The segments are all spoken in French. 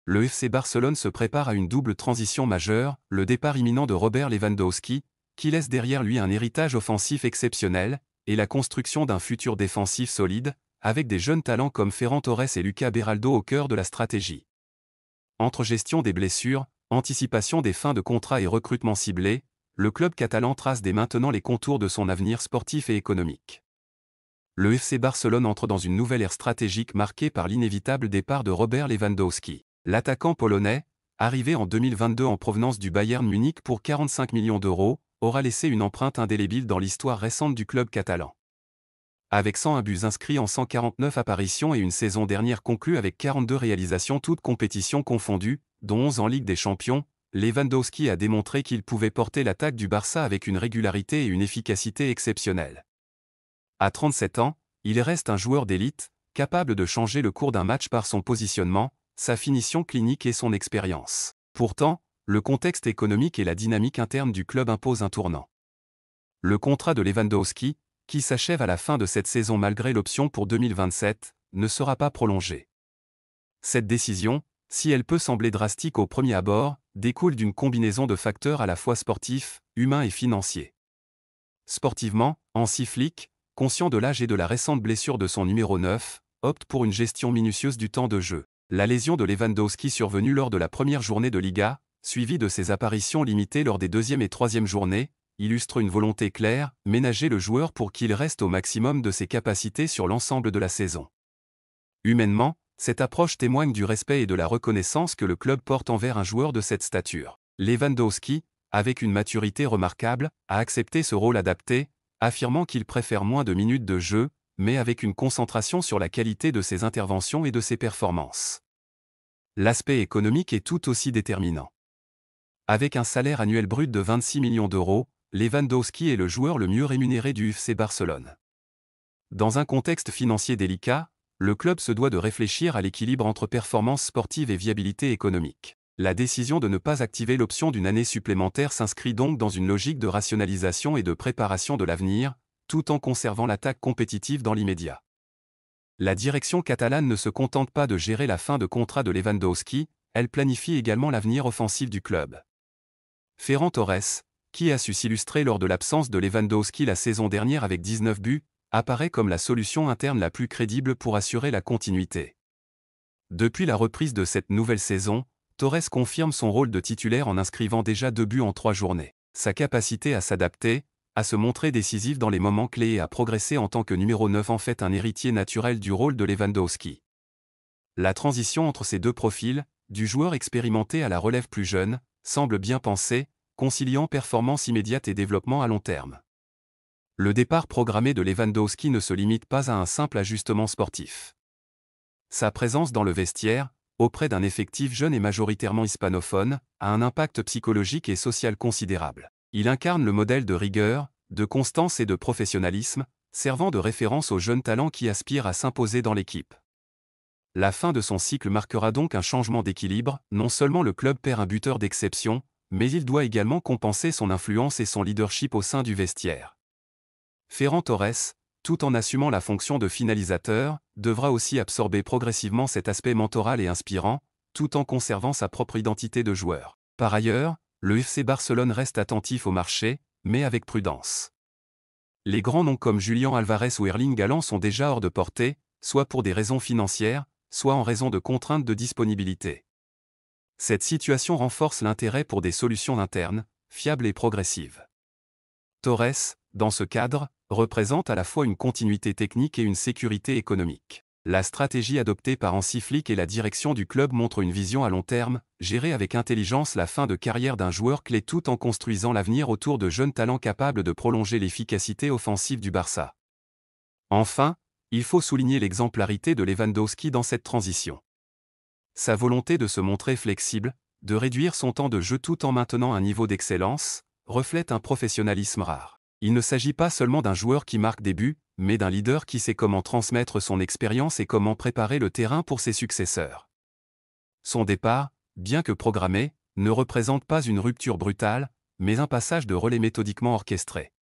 le FC Barcelone se prépare à une double transition majeure, le départ imminent de Robert Lewandowski, qui laisse derrière lui un héritage offensif exceptionnel, et la construction d'un futur défensif solide, avec des jeunes talents comme Ferran Torres et Lucas Beraldo au cœur de la stratégie. Entre gestion des blessures, anticipation des fins de contrat et recrutement ciblé, le club catalan trace dès maintenant les contours de son avenir sportif et économique. Le FC Barcelone entre dans une nouvelle ère stratégique marquée par l'inévitable départ de Robert Lewandowski. L'attaquant polonais, arrivé en 2022 en provenance du Bayern Munich pour 45 millions d'euros, aura laissé une empreinte indélébile dans l'histoire récente du club catalan. Avec 101 buts inscrits en 149 apparitions et une saison dernière conclue avec 42 réalisations toutes compétitions confondues, dont 11 en Ligue des Champions, Lewandowski a démontré qu'il pouvait porter l'attaque du Barça avec une régularité et une efficacité exceptionnelles. À 37 ans, il reste un joueur d'élite, capable de changer le cours d'un match par son positionnement, sa finition clinique et son expérience. Pourtant, le contexte économique et la dynamique interne du club imposent un tournant. Le contrat de Lewandowski, qui s'achève à la fin de cette saison malgré l'option pour 2027, ne sera pas prolongé. Cette décision, si elle peut sembler drastique au premier abord, découle d'une combinaison de facteurs à la fois sportifs, humains et financiers. Sportivement, Hansi Flick, conscient de l'âge et de la récente blessure de son numéro 9, opte pour une gestion minutieuse du temps de jeu. La lésion de Lewandowski survenue lors de la première journée de Liga, suivie de ses apparitions limitées lors des deuxième et troisième journées, illustre une volonté claire, ménager le joueur pour qu'il reste au maximum de ses capacités sur l'ensemble de la saison. Humainement, cette approche témoigne du respect et de la reconnaissance que le club porte envers un joueur de cette stature. Lewandowski, avec une maturité remarquable, a accepté ce rôle adapté, affirmant qu'il préfère moins de minutes de jeu, mais avec une concentration sur la qualité de ses interventions et de ses performances. L'aspect économique est tout aussi déterminant. Avec un salaire annuel brut de 26 millions d'euros, Lewandowski est le joueur le mieux rémunéré du FC Barcelone. Dans un contexte financier délicat, le club se doit de réfléchir à l'équilibre entre performance sportive et viabilité économique. La décision de ne pas activer l'option d'une année supplémentaire s'inscrit donc dans une logique de rationalisation et de préparation de l'avenir, tout en conservant l'attaque compétitive dans l'immédiat. La direction catalane ne se contente pas de gérer la fin de contrat de Lewandowski, elle planifie également l'avenir offensif du club. Ferran Torres, qui a su s'illustrer lors de l'absence de Lewandowski la saison dernière avec 19 buts, apparaît comme la solution interne la plus crédible pour assurer la continuité. Depuis la reprise de cette nouvelle saison, Torres confirme son rôle de titulaire en inscrivant déjà 2 buts en 3 journées. Sa capacité à s'adapter, à se montrer décisif dans les moments clés et à progresser en tant que numéro 9 en fait un héritier naturel du rôle de Lewandowski. La transition entre ces deux profils, du joueur expérimenté à la relève plus jeune, semble bien pensée, conciliant performance immédiate et développement à long terme. Le départ programmé de Lewandowski ne se limite pas à un simple ajustement sportif. Sa présence dans le vestiaire, auprès d'un effectif jeune et majoritairement hispanophone, a un impact psychologique et social considérable. Il incarne le modèle de rigueur, de constance et de professionnalisme, servant de référence aux jeunes talents qui aspirent à s'imposer dans l'équipe. La fin de son cycle marquera donc un changement d'équilibre, non seulement le club perd un buteur d'exception, mais il doit également compenser son influence et son leadership au sein du vestiaire. Ferran Torres, tout en assumant la fonction de finalisateur, devra aussi absorber progressivement cet aspect mentoral et inspirant, tout en conservant sa propre identité de joueur. Par ailleurs, le FC Barcelone reste attentif au marché, mais avec prudence. Les grands noms comme Julián Alvarez ou Erling Haaland sont déjà hors de portée, soit pour des raisons financières, soit en raison de contraintes de disponibilité. Cette situation renforce l'intérêt pour des solutions internes, fiables et progressives. Torres, dans ce cadre, représente à la fois une continuité technique et une sécurité économique. La stratégie adoptée par Hansi Flick et la direction du club montre une vision à long terme, gérer avec intelligence la fin de carrière d'un joueur clé tout en construisant l'avenir autour de jeunes talents capables de prolonger l'efficacité offensive du Barça. Enfin, il faut souligner l'exemplarité de Lewandowski dans cette transition. Sa volonté de se montrer flexible, de réduire son temps de jeu tout en maintenant un niveau d'excellence, reflète un professionnalisme rare. Il ne s'agit pas seulement d'un joueur qui marque des buts, mais d'un leader qui sait comment transmettre son expérience et comment préparer le terrain pour ses successeurs. Son départ, bien que programmé, ne représente pas une rupture brutale, mais un passage de relais méthodiquement orchestré.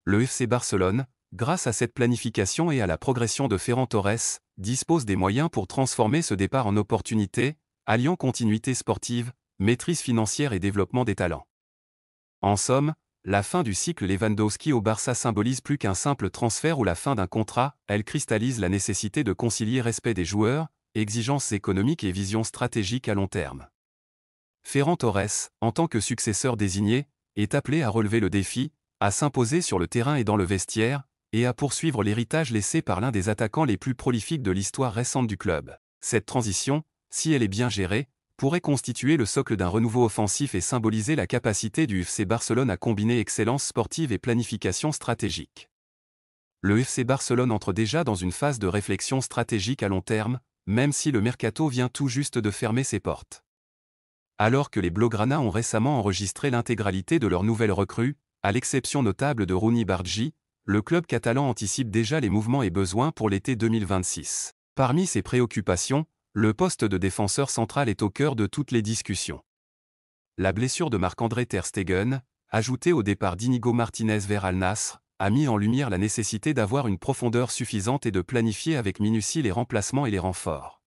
Le FC Barcelone, grâce à cette planification et à la progression de Ferran Torres, dispose des moyens pour transformer ce départ en opportunité, alliant continuité sportive, maîtrise financière et développement des talents. En somme, la fin du cycle Lewandowski au Barça symbolise plus qu'un simple transfert ou la fin d'un contrat, elle cristallise la nécessité de concilier respect des joueurs, exigences économiques et vision stratégique à long terme. Ferran Torres, en tant que successeur désigné, est appelé à relever le défi, à s'imposer sur le terrain et dans le vestiaire, et à poursuivre l'héritage laissé par l'un des attaquants les plus prolifiques de l'histoire récente du club. Cette transition, si elle est bien gérée, pourrait constituer le socle d'un renouveau offensif et symboliser la capacité du FC Barcelone à combiner excellence sportive et planification stratégique. Le FC Barcelone entre déjà dans une phase de réflexion stratégique à long terme, même si le mercato vient tout juste de fermer ses portes. Alors que les Blaugrana ont récemment enregistré l'intégralité de leurs nouvelles recrues, à l'exception notable de Rooney Bargi, le club catalan anticipe déjà les mouvements et besoins pour l'été 2026. Parmi ses préoccupations, le poste de défenseur central est au cœur de toutes les discussions. La blessure de Marc-André ter Stegen, ajoutée au départ d'Inigo Martinez vers Al Nassr, a mis en lumière la nécessité d'avoir une profondeur suffisante et de planifier avec minutie les remplacements et les renforts.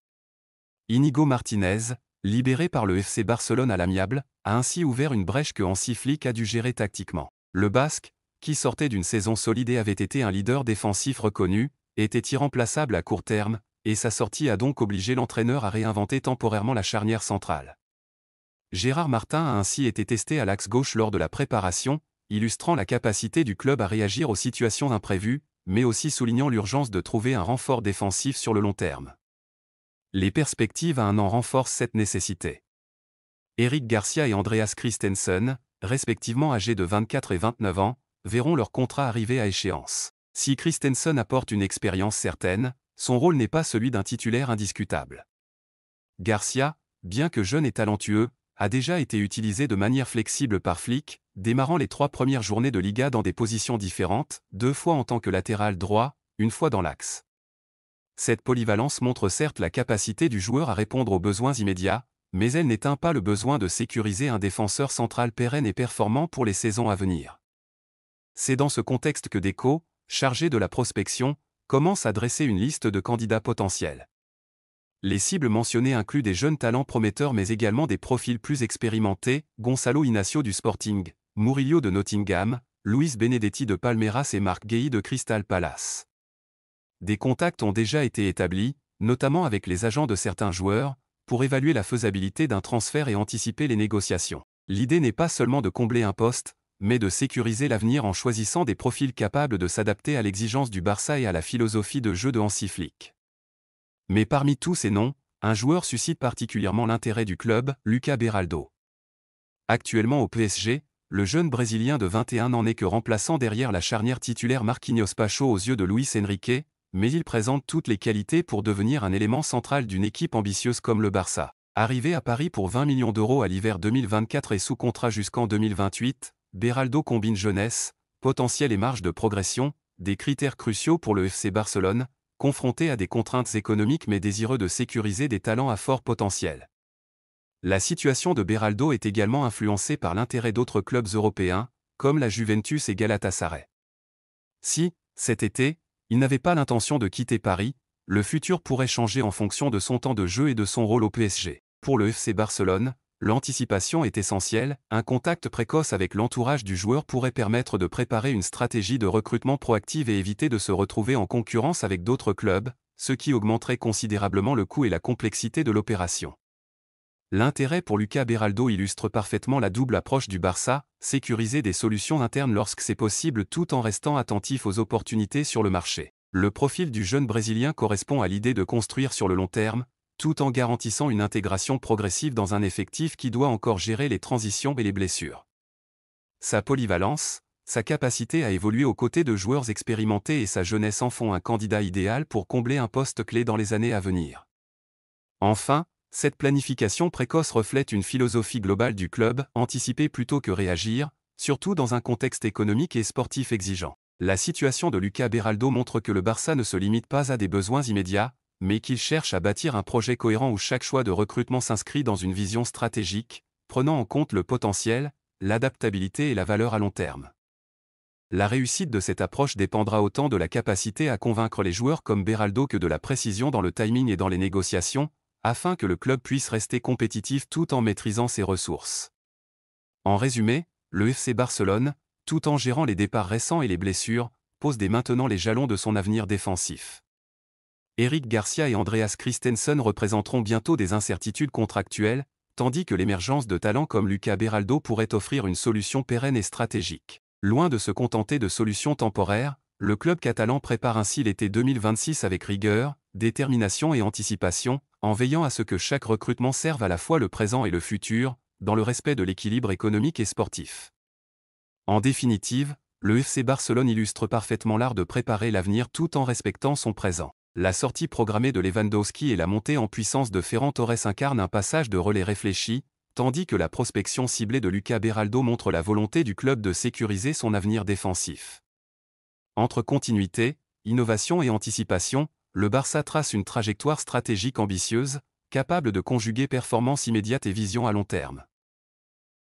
Inigo Martinez, libéré par le FC Barcelone à l'amiable, a ainsi ouvert une brèche que Hansi Flick a dû gérer tactiquement. Le Basque, qui sortait d'une saison solide et avait été un leader défensif reconnu, était irremplaçable à court terme, et sa sortie a donc obligé l'entraîneur à réinventer temporairement la charnière centrale. Gérard Martin a ainsi été testé à l'axe gauche lors de la préparation, illustrant la capacité du club à réagir aux situations imprévues, mais aussi soulignant l'urgence de trouver un renfort défensif sur le long terme. Les perspectives à un an renforcent cette nécessité. Eric Garcia et Andreas Christensen, respectivement âgés de 24 et 29 ans, verront leur contrat arriver à échéance. Si Christensen apporte une expérience certaine, son rôle n'est pas celui d'un titulaire indiscutable. Garcia, bien que jeune et talentueux, a déjà été utilisé de manière flexible par Flick, démarrant les 3 premières journées de Liga dans des positions différentes, 2 fois en tant que latéral droit, 1 fois dans l'axe. Cette polyvalence montre certes la capacité du joueur à répondre aux besoins immédiats, mais elle n'éteint pas le besoin de sécuriser un défenseur central pérenne et performant pour les saisons à venir. C'est dans ce contexte que Deco, chargé de la prospection, commence à dresser une liste de candidats potentiels. Les cibles mentionnées incluent des jeunes talents prometteurs mais également des profils plus expérimentés, Gonçalo Inacio du Sporting, Murillo de Nottingham, Luis Benedetti de Palmeiras et Marc Guehi de Crystal Palace. Des contacts ont déjà été établis, notamment avec les agents de certains joueurs, pour évaluer la faisabilité d'un transfert et anticiper les négociations. L'idée n'est pas seulement de combler un poste, mais de sécuriser l'avenir en choisissant des profils capables de s'adapter à l'exigence du Barça et à la philosophie de jeu de Hansi Flick. Mais parmi tous ces noms, un joueur suscite particulièrement l'intérêt du club, Lucas Beraldo. Actuellement au PSG, le jeune Brésilien de 21 ans n'est que remplaçant derrière la charnière titulaire Marquinhos Pacho aux yeux de Luis Enrique, mais il présente toutes les qualités pour devenir un élément central d'une équipe ambitieuse comme le Barça. Arrivé à Paris pour 20 millions d'euros à l'hiver 2024 et sous contrat jusqu'en 2028, Beraldo combine jeunesse, potentiel et marge de progression, des critères cruciaux pour le FC Barcelone, confronté à des contraintes économiques mais désireux de sécuriser des talents à fort potentiel. La situation de Beraldo est également influencée par l'intérêt d'autres clubs européens, comme la Juventus et Galatasaray. Si, cet été, il n'avait pas l'intention de quitter Paris, le futur pourrait changer en fonction de son temps de jeu et de son rôle au PSG. Pour le FC Barcelone, l'anticipation est essentielle, un contact précoce avec l'entourage du joueur pourrait permettre de préparer une stratégie de recrutement proactive et éviter de se retrouver en concurrence avec d'autres clubs, ce qui augmenterait considérablement le coût et la complexité de l'opération. L'intérêt pour Lucas Beraldo illustre parfaitement la double approche du Barça, sécuriser des solutions internes lorsque c'est possible tout en restant attentif aux opportunités sur le marché. Le profil du jeune Brésilien correspond à l'idée de construire sur le long terme, tout en garantissant une intégration progressive dans un effectif qui doit encore gérer les transitions et les blessures. Sa polyvalence, sa capacité à évoluer aux côtés de joueurs expérimentés et sa jeunesse en font un candidat idéal pour combler un poste clé dans les années à venir. Enfin, cette planification précoce reflète une philosophie globale du club, anticiper plutôt que réagir, surtout dans un contexte économique et sportif exigeant. La situation de Lucas Beraldo montre que le Barça ne se limite pas à des besoins immédiats, mais qu'il cherche à bâtir un projet cohérent où chaque choix de recrutement s'inscrit dans une vision stratégique, prenant en compte le potentiel, l'adaptabilité et la valeur à long terme. La réussite de cette approche dépendra autant de la capacité à convaincre les joueurs comme Beraldo que de la précision dans le timing et dans les négociations, afin que le club puisse rester compétitif tout en maîtrisant ses ressources. En résumé, le FC Barcelone, tout en gérant les départs récents et les blessures, pose dès maintenant les jalons de son avenir défensif. Eric Garcia et Andreas Christensen représenteront bientôt des incertitudes contractuelles, tandis que l'émergence de talents comme Lucas Beraldo pourrait offrir une solution pérenne et stratégique. Loin de se contenter de solutions temporaires, le club catalan prépare ainsi l'été 2026 avec rigueur, détermination et anticipation, en veillant à ce que chaque recrutement serve à la fois le présent et le futur, dans le respect de l'équilibre économique et sportif. En définitive, le FC Barcelone illustre parfaitement l'art de préparer l'avenir tout en respectant son présent. La sortie programmée de Lewandowski et la montée en puissance de Ferran Torres incarnent un passage de relais réfléchi, tandis que la prospection ciblée de Lucas Beraldo montre la volonté du club de sécuriser son avenir défensif. Entre continuité, innovation et anticipation, le Barça trace une trajectoire stratégique ambitieuse, capable de conjuguer performance immédiate et vision à long terme.